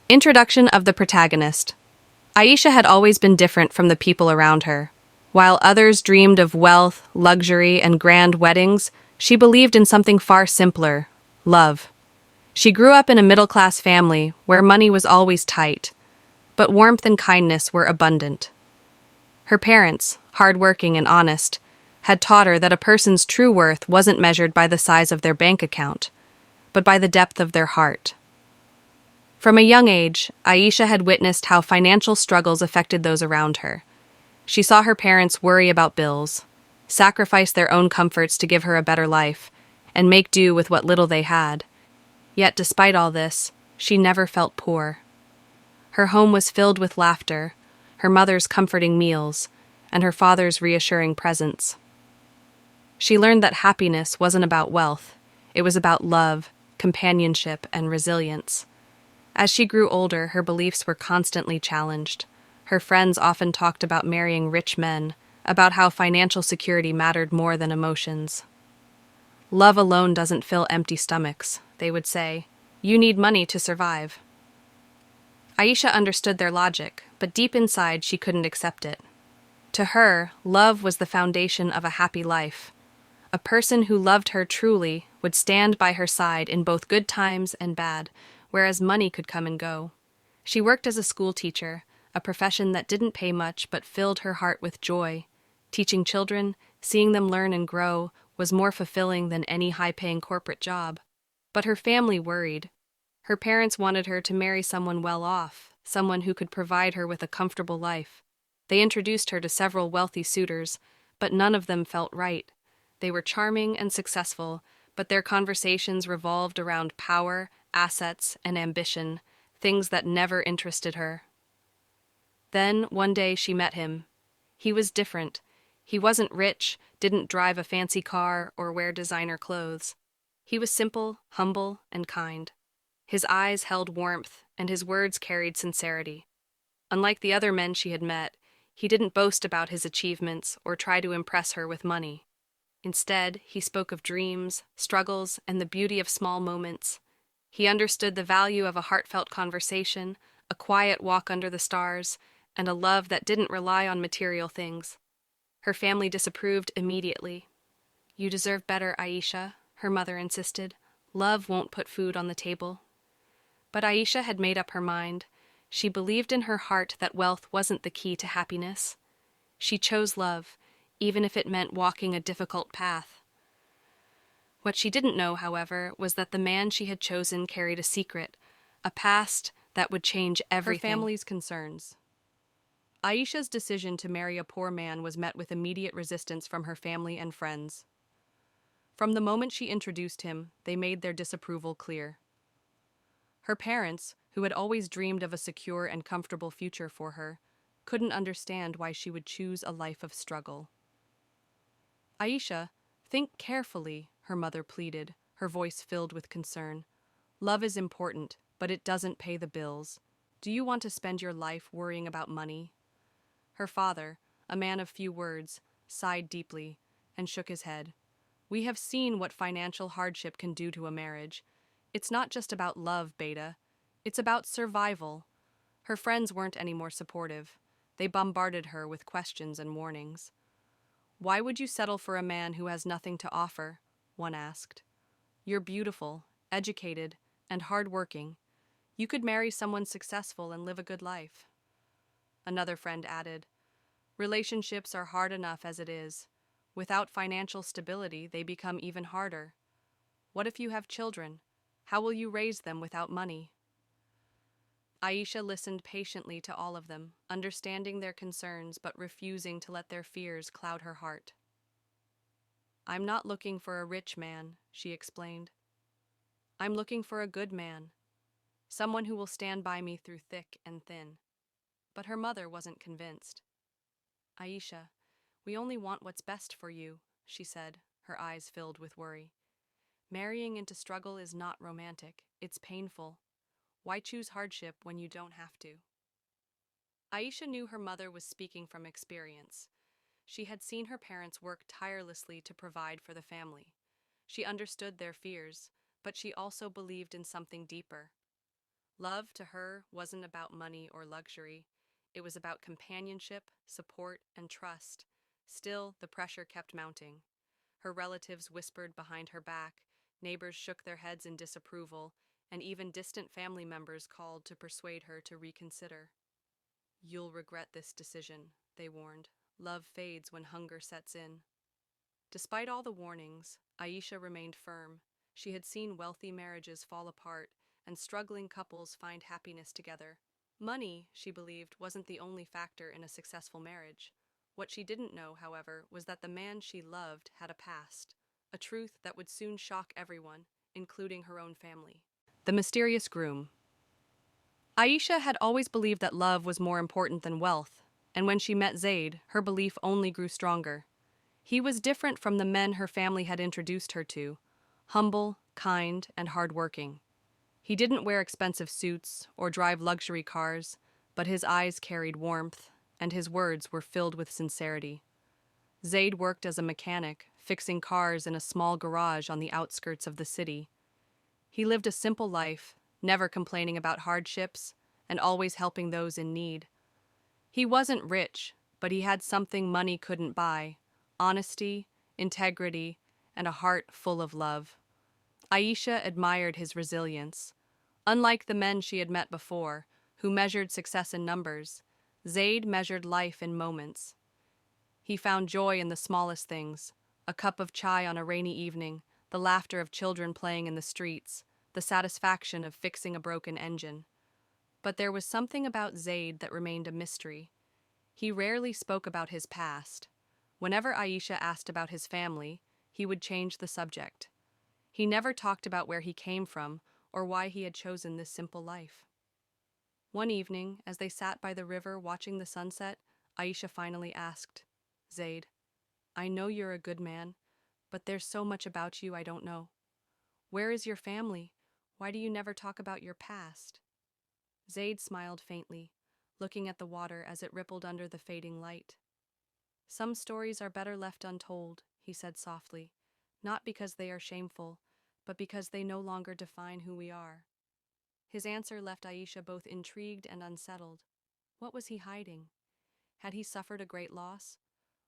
Introduction of the protagonist. Aisha had always been different from the people around her. While others dreamed of wealth, luxury, and grand weddings, she believed in something far simpler: love. She grew up in a middle-class family where money was always tight, but warmth and kindness were abundant. Her parents, hardworking and honest, had taught her that a person's true worth wasn't measured by the size of their bank account, but by the depth of their heart. From a young age, Aisha had witnessed how financial struggles affected those around her. She saw her parents worry about bills, sacrifice their own comforts to give her a better life, and make do with what little they had. Yet despite all this, she never felt poor. Her home was filled with laughter, her mother's comforting meals, and her father's reassuring presence. She learned that happiness wasn't about wealth, it was about love, companionship, and resilience. As she grew older, her beliefs were constantly challenged. Her friends often talked about marrying rich men, about how financial security mattered more than emotions. Love alone doesn't fill empty stomachs, they would say. You need money to survive. Aisha understood their logic, but deep inside she couldn't accept it. To her, love was the foundation of a happy life. A person who loved her truly would stand by her side in both good times and bad, whereas money could come and go. She worked as a school teacher, a profession that didn't pay much but filled her heart with joy. Teaching children, seeing them learn and grow, was more fulfilling than any high-paying corporate job. But her family worried. Her parents wanted her to marry someone well off, someone who could provide her with a comfortable life. They introduced her to several wealthy suitors, but none of them felt right. They were charming and successful, but their conversations revolved around power, assets, and ambition, things that never interested her. Then, one day, she met him. He was different. He wasn't rich, didn't drive a fancy car, or wear designer clothes. He was simple, humble, and kind. His eyes held warmth, and his words carried sincerity. Unlike the other men she had met, he didn't boast about his achievements or try to impress her with money. Instead, he spoke of dreams, struggles, and the beauty of small moments. He understood the value of a heartfelt conversation, a quiet walk under the stars, and a love that didn't rely on material things. Her family disapproved immediately. "You deserve better, Aisha," her mother insisted. "Love won't put food on the table." But Aisha had made up her mind. She believed in her heart that wealth wasn't the key to happiness. She chose love, even if it meant walking a difficult path. What she didn't know, however, was that the man she had chosen carried a secret, a past that would change everything. Her family's concerns. Aisha's decision to marry a poor man was met with immediate resistance from her family and friends. From the moment she introduced him, they made their disapproval clear. Her parents, who had always dreamed of a secure and comfortable future for her, couldn't understand why she would choose a life of struggle. "Aisha, think carefully," her mother pleaded, her voice filled with concern. "Love is important, but it doesn't pay the bills. Do you want to spend your life worrying about money?" Her father, a man of few words, sighed deeply and shook his head. "We have seen what financial hardship can do to a marriage. It's not just about love, Beta. It's about survival." Her friends weren't any more supportive. They bombarded her with questions and warnings. "Why would you settle for a man who has nothing to offer?" one asked. "You're beautiful, educated, and hardworking. You could marry someone successful and live a good life." Another friend added, "Relationships are hard enough as it is. Without financial stability, they become even harder. What if you have children? How will you raise them without money?" Aisha listened patiently to all of them, understanding their concerns but refusing to let their fears cloud her heart. "I'm not looking for a rich man," she explained. "I'm looking for a good man, someone who will stand by me through thick and thin." But her mother wasn't convinced. "Aisha, we only want what's best for you," she said, her eyes filled with worry. "Marrying into struggle is not romantic, it's painful. Why choose hardship when you don't have to?" Aisha knew her mother was speaking from experience. She had seen her parents work tirelessly to provide for the family. She understood their fears, but she also believed in something deeper. Love to her wasn't about money or luxury. It was about companionship, support, and trust. Still, the pressure kept mounting. Her relatives whispered behind her back, neighbors shook their heads in disapproval, and even distant family members called to persuade her to reconsider. "You'll regret this decision," they warned. "Love fades when hunger sets in." Despite all the warnings, Aisha remained firm. She had seen wealthy marriages fall apart and struggling couples find happiness together. Money, she believed, wasn't the only factor in a successful marriage. What she didn't know, however, was that the man she loved had a past, a truth that would soon shock everyone, including her own family. The mysterious groom. Aisha had always believed that love was more important than wealth, and when she met Zayd, her belief only grew stronger. He was different from the men her family had introduced her to, humble, kind, and hardworking. He didn't wear expensive suits or drive luxury cars, but his eyes carried warmth, and his words were filled with sincerity. Zayd worked as a mechanic, fixing cars in a small garage on the outskirts of the city. He lived a simple life, never complaining about hardships, and always helping those in need. He wasn't rich, but he had something money couldn't buy: honesty, integrity, and a heart full of love. Aisha admired his resilience. Unlike the men she had met before, who measured success in numbers, Zayd measured life in moments. He found joy in the smallest things: a cup of chai on a rainy evening, the laughter of children playing in the streets, the satisfaction of fixing a broken engine. But there was something about Zayd that remained a mystery. He rarely spoke about his past. Whenever Aisha asked about his family, he would change the subject. He never talked about where he came from or why he had chosen this simple life. One evening, as they sat by the river watching the sunset, Aisha finally asked, "Zayd, I know you're a good man, but there's so much about you I don't know. Where is your family? Why do you never talk about your past?" Zayd smiled faintly, looking at the water as it rippled under the fading light. "Some stories are better left untold," he said softly, "not because they are shameful, but because they no longer define who we are." His answer left Aisha both intrigued and unsettled. What was he hiding? Had he suffered a great loss?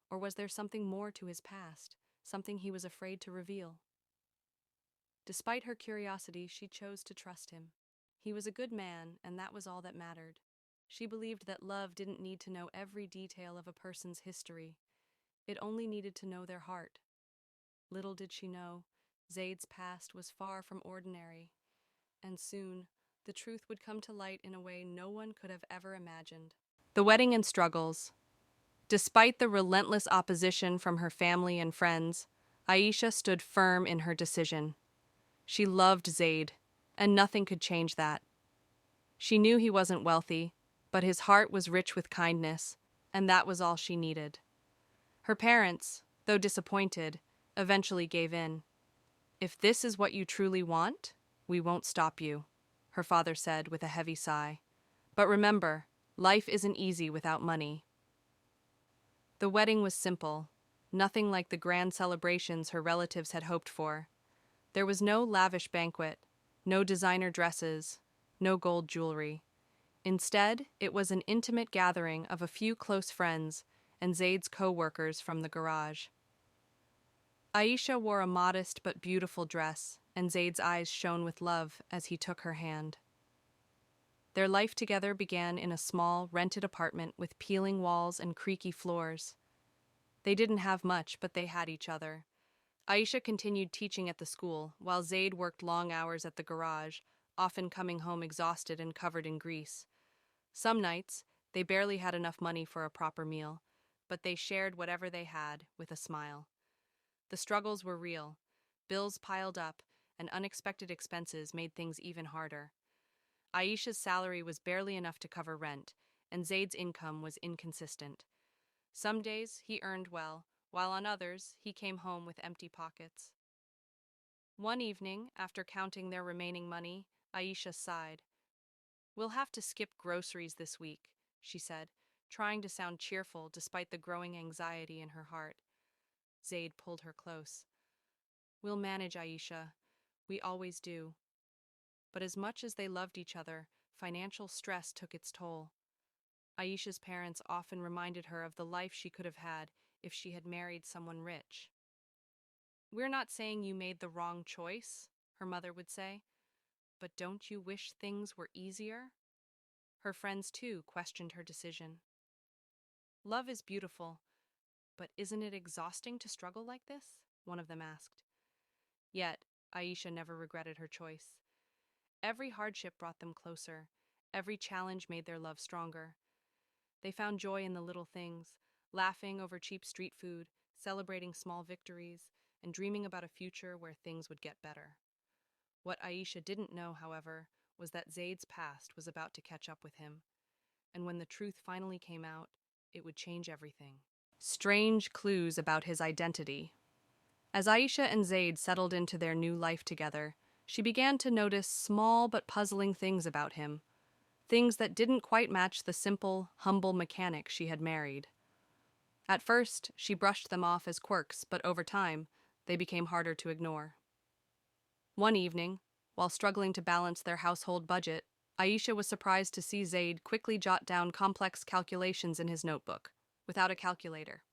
Or was there something more to his past, something he was afraid to reveal? Despite her curiosity, she chose to trust him. He was a good man, and that was all that mattered. She believed that love didn't need to know every detail of a person's history. It only needed to know their heart. Little did she know, Zayd's past was far from ordinary, and soon, the truth would come to light in a way no one could have ever imagined. The wedding and struggles. Despite the relentless opposition from her family and friends, Aisha stood firm in her decision. She loved Zayd, and nothing could change that. She knew he wasn't wealthy, but his heart was rich with kindness, and that was all she needed. Her parents, though disappointed, eventually gave in. "If this is what you truly want, we won't stop you," her father said with a heavy sigh. "But remember, life isn't easy without money." The wedding was simple, nothing like the grand celebrations her relatives had hoped for. There was no lavish banquet, no designer dresses, no gold jewelry. Instead, it was an intimate gathering of a few close friends and Zayd's co-workers from the garage. Aisha wore a modest but beautiful dress, and Zayd's eyes shone with love as he took her hand. Their life together began in a small, rented apartment with peeling walls and creaky floors. They didn't have much, but they had each other. Aisha continued teaching at the school, while Zayd worked long hours at the garage, often coming home exhausted and covered in grease. Some nights, they barely had enough money for a proper meal, but they shared whatever they had with a smile. The struggles were real. Bills piled up, and unexpected expenses made things even harder. Aisha's salary was barely enough to cover rent, and Zayd's income was inconsistent. Some days he earned well, while on others he came home with empty pockets. One evening, after counting their remaining money, Aisha sighed. "We'll have to skip groceries this week," she said, trying to sound cheerful despite the growing anxiety in her heart. Zayd pulled her close. "We'll manage, Aisha. We always do." But as much as they loved each other, Financial stress took its toll. Aisha's parents often reminded her of the life she could have had if she had married someone rich. "We're not saying you made the wrong choice," her mother would say, "but don't you wish things were easier?" Her friends, too, questioned her decision. "Love is beautiful, but isn't it exhausting to struggle like this?" one of them asked. Yet, Aisha never regretted her choice. Every hardship brought them closer. Every challenge made their love stronger. They found joy in the little things, laughing over cheap street food, celebrating small victories, and dreaming about a future where things would get better. What Aisha didn't know, however, was that Zayd's past was about to catch up with him, and when the truth finally came out, it would change everything. Strange clues about his identity. As Aisha and Zayd settled into their new life together, she began to notice small but puzzling things about him, things that didn't quite match the simple, humble mechanic she had married. At first, she brushed them off as quirks, but over time, they became harder to ignore. One evening, while struggling to balance their household budget, Aisha was surprised to see Zayd quickly jot down complex calculations in his notebook, without a calculator.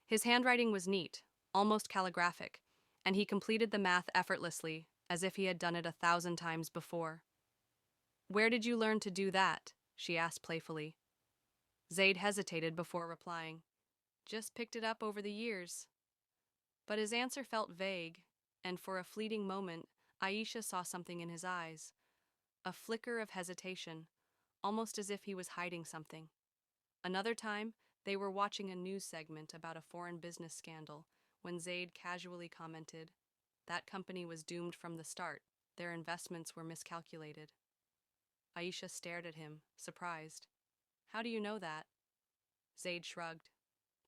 His handwriting was neat, almost calligraphic, and he completed the math effortlessly, as if he had done it 1,000 times before. "Where did you learn to do that?" she asked playfully. Zayd hesitated before replying. "Just picked it up over the years." But his answer felt vague, and for a fleeting moment, Aisha saw something in his eyes. A flicker of hesitation, almost as if he was hiding something. Another time, they were watching a news segment about a foreign business scandal when Zayd casually commented, "That company was doomed from the start. Their investments were miscalculated." Aisha stared at him, surprised. "How do you know that?" Zayd shrugged.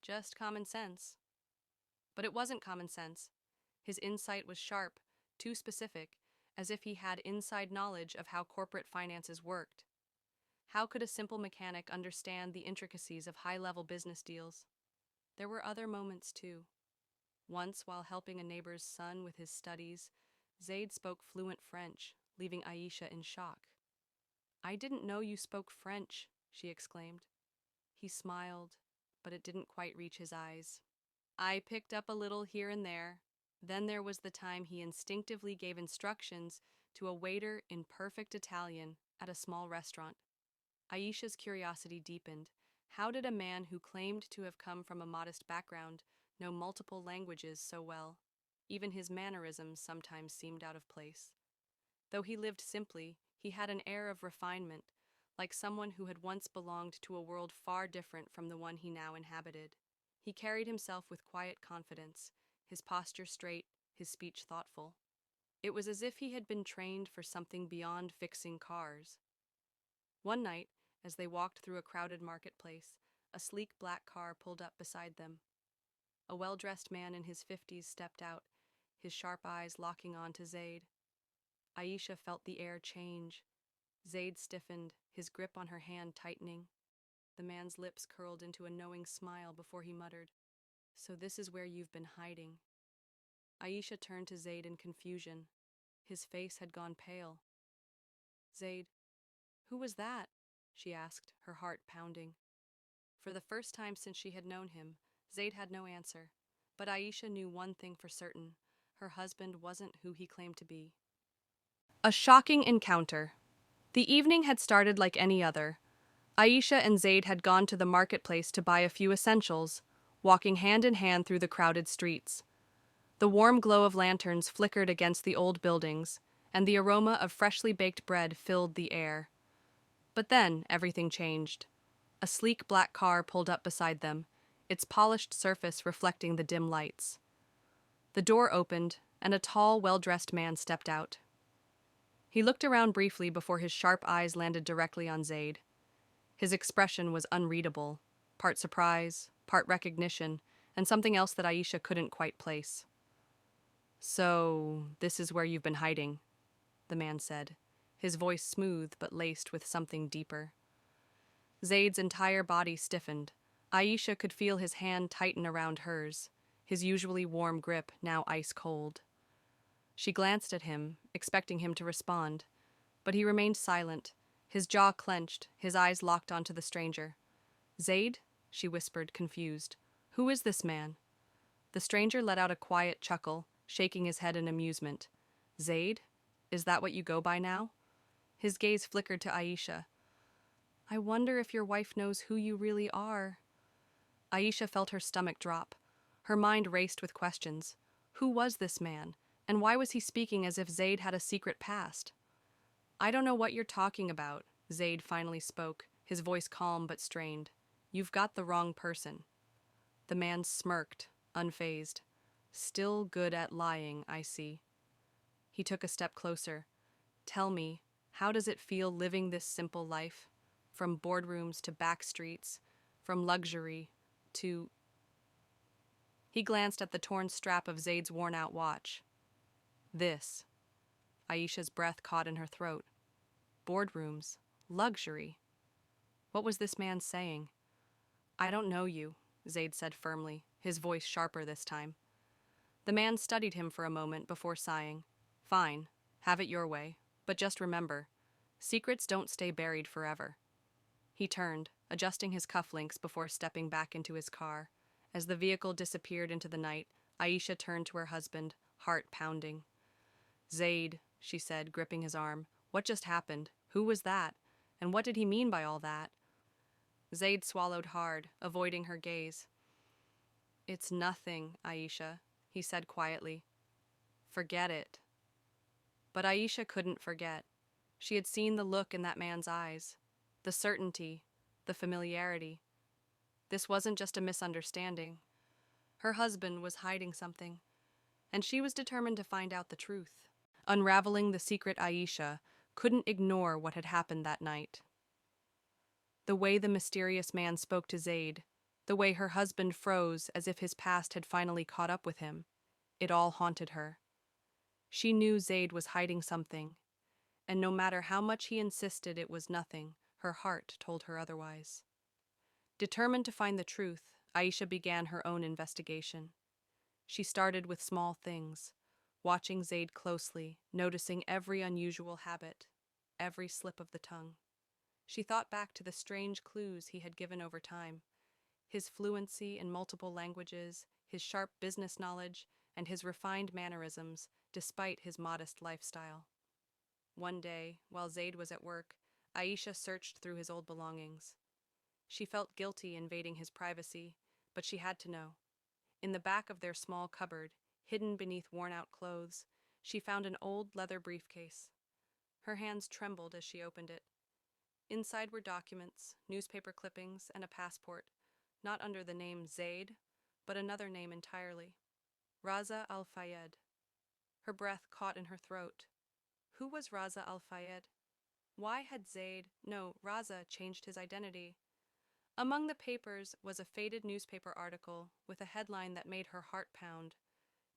"Just common sense." But it wasn't common sense. His insight was sharp, too specific, as if he had inside knowledge of how corporate finances worked. How could a simple mechanic understand the intricacies of high-level business deals? There were other moments, too. Once, while helping a neighbor's son with his studies, Zayd spoke fluent French, leaving Aisha in shock. "I didn't know you spoke French," she exclaimed. He smiled, but it didn't quite reach his eyes. "I picked up a little here and there." Then there was the time he instinctively gave instructions to a waiter in perfect Italian at a small restaurant. Aisha's curiosity deepened. How did a man who claimed to have come from a modest background know multiple languages so well? Even his mannerisms sometimes seemed out of place. Though he lived simply, he had an air of refinement, like someone who had once belonged to a world far different from the one he now inhabited. He carried himself with quiet confidence, his posture straight, his speech thoughtful. It was as if he had been trained for something beyond fixing cars. One night, as they walked through a crowded marketplace, a sleek black car pulled up beside them. A well-dressed man in his 50s stepped out, his sharp eyes locking on to Zayd. Aisha felt the air change. Zayd stiffened, his grip on her hand tightening. The man's lips curled into a knowing smile before he muttered, "So this is where you've been hiding." Aisha turned to Zayd in confusion. His face had gone pale. "Zayd, who was that?" she asked, her heart pounding. For the first time since she had known him, Zayd had no answer. But Aisha knew one thing for certain. Her husband wasn't who he claimed to be. A shocking encounter. The evening had started like any other. Aisha and Zayd had gone to the marketplace to buy a few essentials, walking hand in hand through the crowded streets. The warm glow of lanterns flickered against the old buildings, and the aroma of freshly baked bread filled the air. But then everything changed. A sleek black car pulled up beside them, its polished surface reflecting the dim lights. The door opened, and a tall, well-dressed man stepped out. He looked around briefly before his sharp eyes landed directly on Zayd. His expression was unreadable, part surprise, part recognition, and something else that Aisha couldn't quite place. "So, this is where you've been hiding," the man said, his voice smooth but laced with something deeper. Zayd's entire body stiffened. Aisha could feel his hand tighten around hers, his usually warm grip now ice cold. She glanced at him, expecting him to respond, but he remained silent, His jaw clenched, his eyes locked onto the stranger. "Zayd?" she whispered, confused. "Who is this man?" The stranger let out a quiet chuckle, shaking his head in amusement. "Zayd? Is that what you go by now?" His gaze flickered to Aisha. "I wonder if your wife knows who you really are." Aisha felt her stomach drop. Her mind raced with questions. Who was this man? And why was he speaking as if Zayd had a secret past? "I don't know what you're talking about," Zayd finally spoke, his voice calm but strained. "You've got the wrong person." The man smirked, unfazed. "Still good at lying, I see." He took a step closer. "Tell me, how does it feel living this simple life? From boardrooms to back streets, from luxury to—" He glanced at the torn strap of Zayd's worn-out watch. "This." Aisha's breath caught in her throat. Boardrooms. Luxury. What was this man saying? "I don't know you," Zayd said firmly, his voice sharper this time. The man studied him for a moment before sighing. "Fine, have it your way, but just remember, secrets don't stay buried forever." He turned, adjusting his cufflinks before stepping back into his car. As the vehicle disappeared into the night, Aisha turned to her husband, heart pounding. "Zayd," she said, gripping his arm, "what just happened? Who was that? And what did he mean by all that?" Zayd swallowed hard, avoiding her gaze. "It's nothing, Aisha," he said quietly. "Forget it." But Aisha couldn't forget. She had seen the look in that man's eyes, the certainty, the familiarity. This wasn't just a misunderstanding. Her husband was hiding something, and she was determined to find out the truth. Unraveling the secret, Aisha couldn't ignore what had happened that night. The way the mysterious man spoke to Zayd, the way her husband froze as if his past had finally caught up with him, it all haunted her. She knew Zayd was hiding something, and no matter how much he insisted it was nothing, her heart told her otherwise. Determined to find the truth, Aisha began her own investigation. She started with small things, watching Zayd closely, noticing every unusual habit, every slip of the tongue. She thought back to the strange clues he had given over time, his fluency in multiple languages, his sharp business knowledge, and his refined mannerisms, despite his modest lifestyle. One day, while Zayd was at work, Aisha searched through his old belongings. She felt guilty invading his privacy, but she had to know. In the back of their small cupboard, hidden beneath worn-out clothes, she found an old leather briefcase. Her hands trembled as she opened it. Inside were documents, newspaper clippings, and a passport, not under the name Zayd, but another name entirely. Raza al-Fayed. Her breath caught in her throat. Who was Raza al-Fayed? Why had Raza changed his identity? Among the papers was a faded newspaper article with a headline that made her heart pound.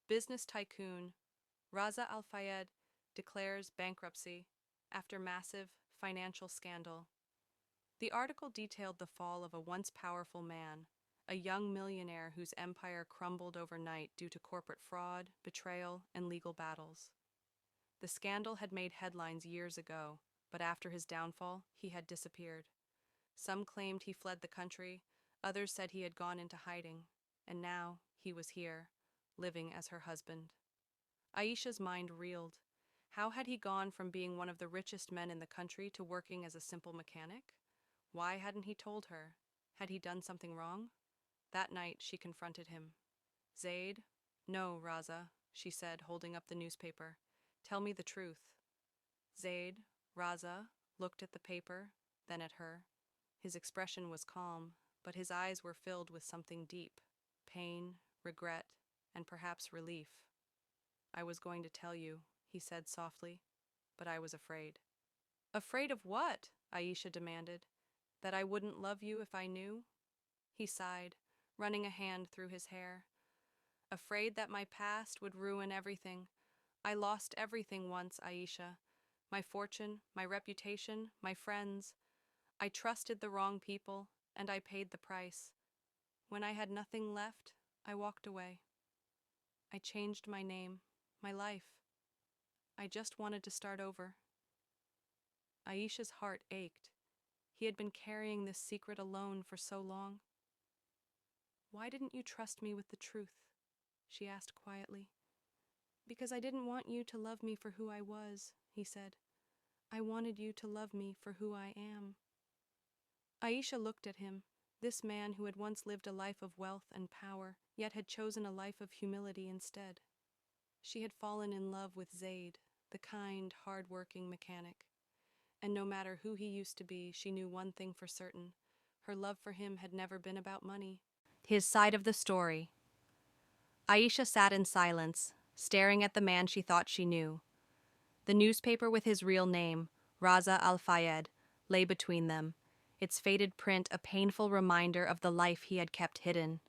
Business tycoon Raza al-Fayed declares bankruptcy after massive financial scandal. The article detailed the fall of a once powerful man, a young millionaire whose empire crumbled overnight due to corporate fraud, betrayal, and legal battles. The scandal had made headlines years ago, but after his downfall, he had disappeared. Some claimed he fled the country, others said he had gone into hiding, and now he was here, living as her husband. Aisha's mind reeled. How had he gone from being one of the richest men in the country to working as a simple mechanic? Why hadn't he told her? Had he done something wrong? That night she confronted him. "Zayd?" "No, Raza," she said, holding up the newspaper. "Tell me the truth." Zayd, Raza, looked at the paper, then at her. His expression was calm, but his eyes were filled with something deep, pain, regret, and perhaps relief. "I was going to tell you," he said softly, "but I was afraid." "Afraid of what?" Aisha demanded. "That I wouldn't love you if I knew?" He sighed, running a hand through his hair. "Afraid that my past would ruin everything. I lost everything once, Aisha. My fortune, my reputation, my friends. I trusted the wrong people, and I paid the price. When I had nothing left, I walked away. I changed my name, my life. I just wanted to start over." Aisha's heart ached. He had been carrying this secret alone for so long. "Why didn't you trust me with the truth?" she asked quietly. "Because I didn't want you to love me for who I was," he said. "I wanted you to love me for who I am." Aisha looked at him, this man who had once lived a life of wealth and power, yet had chosen a life of humility instead. She had fallen in love with Zayd, the kind, hard-working mechanic. And no matter who he used to be, she knew one thing for certain. Her love for him had never been about money. His side of the story. Aisha sat in silence, staring at the man she thought she knew. The newspaper with his real name, Raza Al-Fayed, lay between them, its faded print a painful reminder of the life he had kept hidden.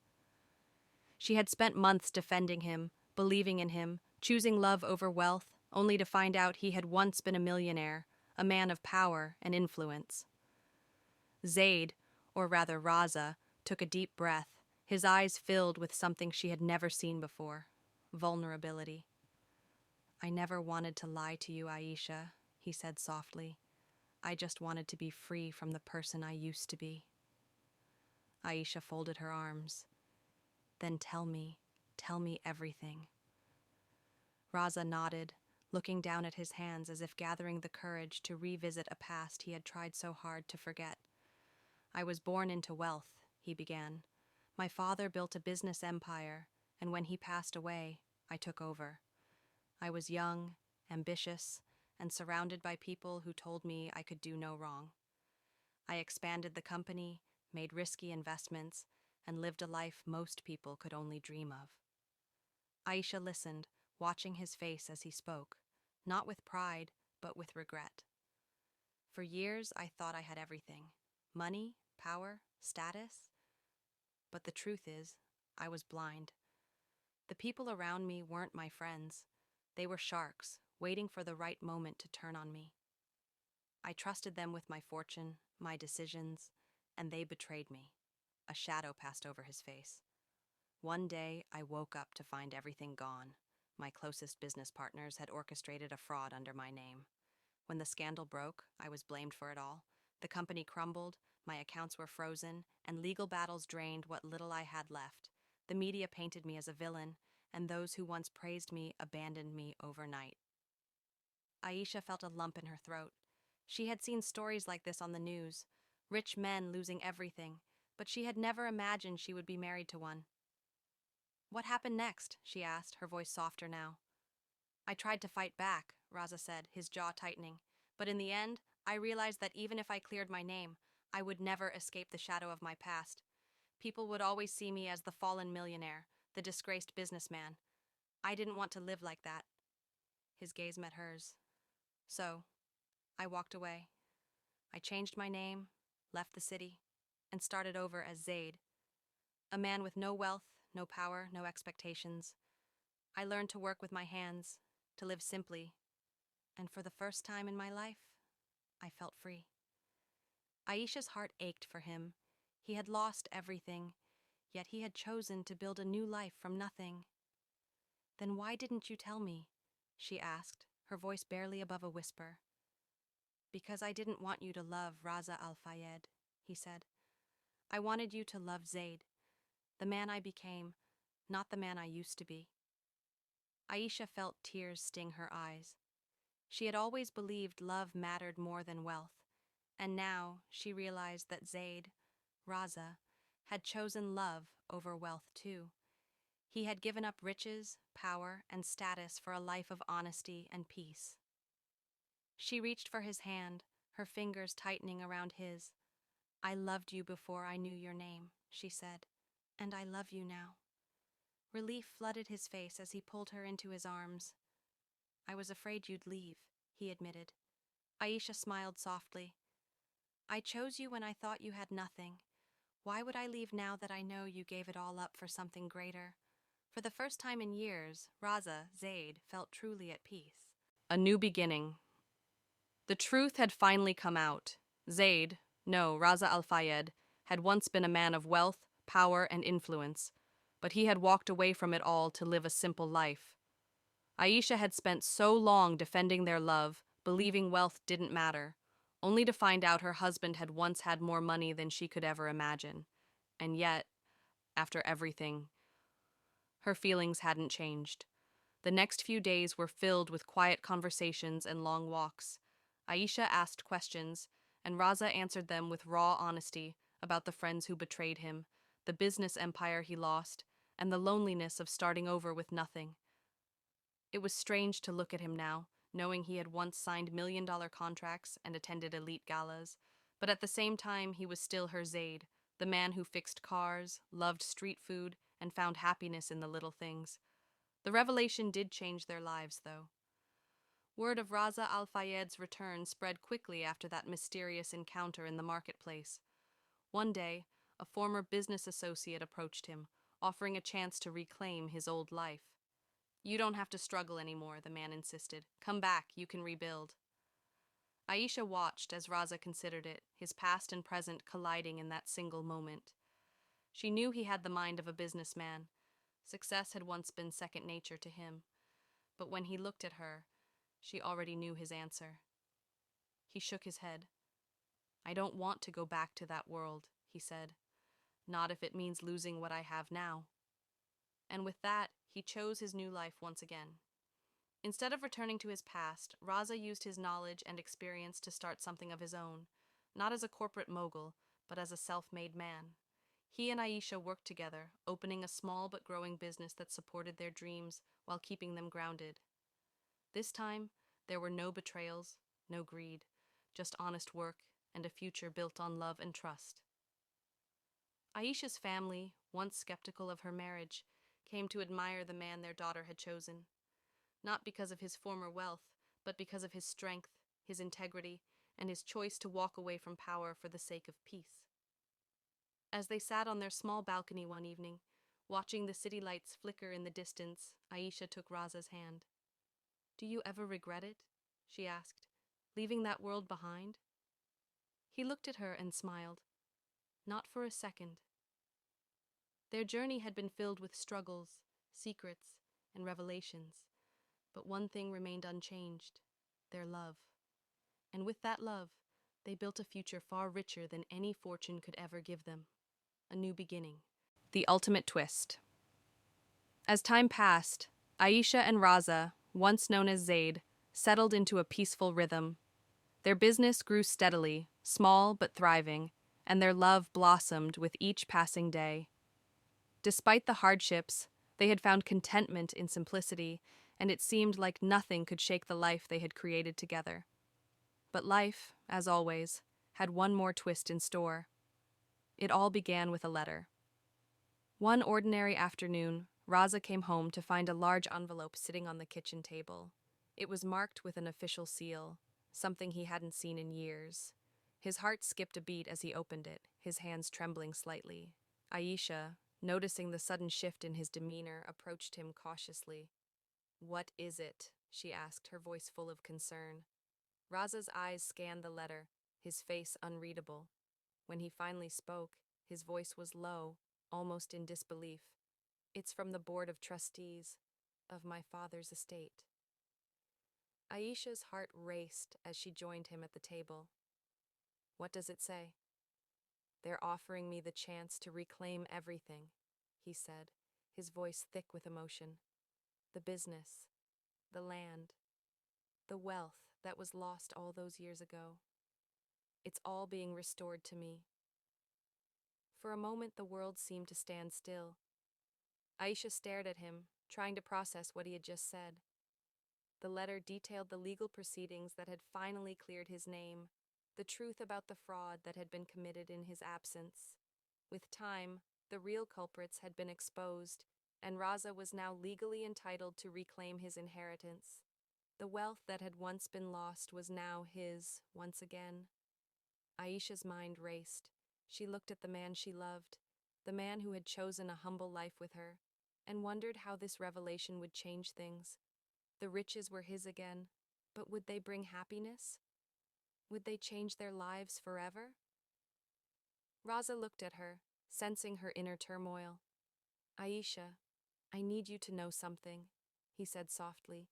She had spent months defending him, believing in him, choosing love over wealth, only to find out he had once been a millionaire, a man of power and influence. Zayd, or rather Raza, took a deep breath, his eyes filled with something she had never seen before: vulnerability. "I never wanted to lie to you, Aisha," he said softly. "I just wanted to be free from the person I used to be." Aisha folded her arms. "Then tell me everything." Raza nodded, looking down at his hands as if gathering the courage to revisit a past he had tried so hard to forget. "I was born into wealth," he began. "My father built a business empire, and when he passed away, I took over. I was young, ambitious, and surrounded by people who told me I could do no wrong. I expanded the company, made risky investments, and lived a life most people could only dream of." Aisha listened, watching his face as he spoke, not with pride, but with regret. "For years, I thought I had everything: money, power, status. But the truth is, I was blind. The people around me weren't my friends. They were sharks, waiting for the right moment to turn on me. I trusted them with my fortune, my decisions, and they betrayed me." A shadow passed over his face. "One day, I woke up to find everything gone. My closest business partners had orchestrated a fraud under my name. When the scandal broke, I was blamed for it all. The company crumbled, my accounts were frozen, and legal battles drained what little I had left. The media painted me as a villain, and those who once praised me abandoned me overnight." Aisha felt a lump in her throat. She had seen stories like this on the news, rich men losing everything, but she had never imagined she would be married to one. "What happened next?" she asked, her voice softer now. "I tried to fight back," Raza said, his jaw tightening. "But in the end, I realized that even if I cleared my name, I would never escape the shadow of my past. People would always see me as the fallen millionaire, the disgraced businessman. I didn't want to live like that." His gaze met hers. "So, I walked away. I changed my name, left the city, and started over as Zayd, a man with no wealth, no power, no expectations. I learned to work with my hands, to live simply, and for the first time in my life, I felt free." Aisha's heart ached for him. He had lost everything, yet he had chosen to build a new life from nothing. "Then why didn't you tell me?" she asked, her voice barely above a whisper. "Because I didn't want you to love Raza Al-Fayed," he said. "I wanted you to love Zayd, the man I became, not the man I used to be." Aisha felt tears sting her eyes. She had always believed love mattered more than wealth, and now she realized that Zayd, Raza, had chosen love over wealth too. He had given up riches, power, and status for a life of honesty and peace. She reached for his hand, her fingers tightening around his. "I loved you before I knew your name," she said, "and I love you now." Relief flooded his face as he pulled her into his arms. "I was afraid you'd leave," he admitted. Aisha smiled softly. "I chose you when I thought you had nothing. Why would I leave now that I know you gave it all up for something greater?" For the first time in years, Raza, Zayd, felt truly at peace. A new beginning. The truth had finally come out. Zayd, no, Raza Al-Fayed, had once been a man of wealth, power, and influence, but he had walked away from it all to live a simple life. Aisha had spent so long defending their love, believing wealth didn't matter, only to find out her husband had once had more money than she could ever imagine. And yet, after everything, her feelings hadn't changed. The next few days were filled with quiet conversations and long walks. Aisha asked questions, and Raza answered them with raw honesty about the friends who betrayed him, the business empire he lost, and the loneliness of starting over with nothing. It was strange to look at him now, knowing he had once signed million-dollar contracts and attended elite galas, but at the same time he was still her Zayd, the man who fixed cars, loved street food, and found happiness in the little things. The revelation did change their lives, though. Word of Raza al-Fayed's return spread quickly after that mysterious encounter in the marketplace. One day, a former business associate approached him, offering a chance to reclaim his old life. "You don't have to struggle anymore," the man insisted. "Come back, you can rebuild." Aisha watched as Raza considered it, his past and present colliding in that single moment. She knew he had the mind of a businessman. Success had once been second nature to him. But when he looked at her, she already knew his answer. He shook his head. "I don't want to go back to that world," he said. "Not if it means losing what I have now." And with that, he chose his new life once again. Instead of returning to his past, Raza used his knowledge and experience to start something of his own, not as a corporate mogul, but as a self-made man. He and Aisha worked together, opening a small but growing business that supported their dreams while keeping them grounded. This time, there were no betrayals, no greed, just honest work and a future built on love and trust. Aisha's family, once skeptical of her marriage, came to admire the man their daughter had chosen. Not because of his former wealth, but because of his strength, his integrity, and his choice to walk away from power for the sake of peace. As they sat on their small balcony one evening, watching the city lights flicker in the distance, Aisha took Raza's hand. "Do you ever regret it?" she asked. "Leaving that world behind?" He looked at her and smiled. "Not for a second." Their journey had been filled with struggles, secrets, and revelations. But one thing remained unchanged: their love. And with that love, they built a future far richer than any fortune could ever give them. A new beginning. The ultimate twist. As time passed, Aisha and Raza, once known as Zayd, settled into a peaceful rhythm. Their business grew steadily, small but thriving, and their love blossomed with each passing day. Despite the hardships, they had found contentment in simplicity, and it seemed like nothing could shake the life they had created together. But life, as always, had one more twist in store. It all began with a letter. One ordinary afternoon, Raza came home to find a large envelope sitting on the kitchen table. It was marked with an official seal, something he hadn't seen in years. His heart skipped a beat as he opened it, his hands trembling slightly. Aisha, noticing the sudden shift in his demeanor, approached him cautiously. "What is it?" she asked, her voice full of concern. Raza's eyes scanned the letter, his face unreadable. When he finally spoke, his voice was low, almost in disbelief. "It's from the Board of Trustees of my father's estate." Aisha's heart raced as she joined him at the table. "What does it say?" "They're offering me the chance to reclaim everything," he said, his voice thick with emotion. "The business, the land, the wealth that was lost all those years ago. It's all being restored to me." For a moment, the world seemed to stand still. Aisha stared at him, trying to process what he had just said. The letter detailed the legal proceedings that had finally cleared his name, the truth about the fraud that had been committed in his absence. With time, the real culprits had been exposed, and Raza was now legally entitled to reclaim his inheritance. The wealth that had once been lost was now his, once again. Aisha's mind raced. She looked at the man she loved, the man who had chosen a humble life with her, and wondered how this revelation would change things. The riches were his again, but would they bring happiness? Would they change their lives forever? Raza looked at her, sensing her inner turmoil. "Aisha, I need you to know something," he said softly.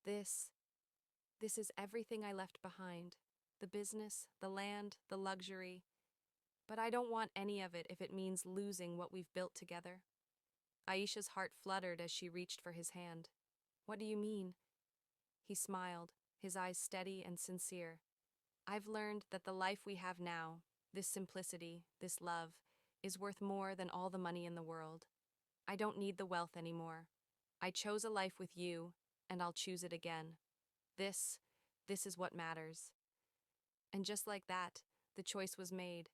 This is everything I left behind. The business, the land, the luxury. But I don't want any of it if it means losing what we've built together. Aisha's heart fluttered as she reached for his hand. What do you mean? He smiled, his eyes steady and sincere. I've learned that the life we have now, this simplicity, this love, is worth more than all the money in the world. I don't need the wealth anymore. I chose a life with you, and I'll choose it again. This, this is what matters. And just like that, the choice was made.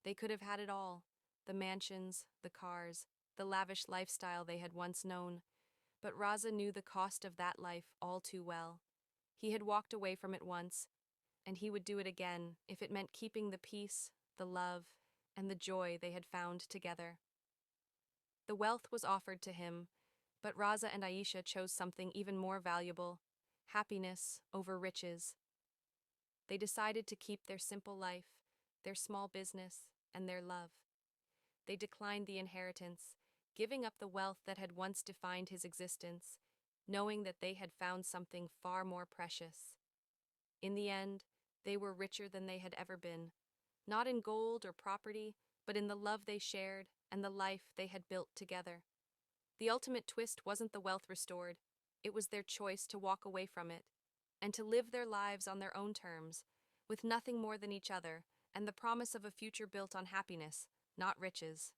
They could have had it all, the mansions, the cars, the lavish lifestyle they had once known. But Raza knew the cost of that life all too well. He had walked away from it once, and he would do it again if it meant keeping the peace, the love, and the joy they had found together. The wealth was offered to him, but Raza and Aisha chose something even more valuable: happiness over riches. They decided to keep their simple life, their small business, and their love. They declined the inheritance, giving up the wealth that had once defined his existence, knowing that they had found something far more precious. In the end, they were richer than they had ever been, not in gold or property, but in the love they shared and the life they had built together. The ultimate twist wasn't the wealth restored, it was their choice to walk away from it, and to live their lives on their own terms, with nothing more than each other, and the promise of a future built on happiness, not riches.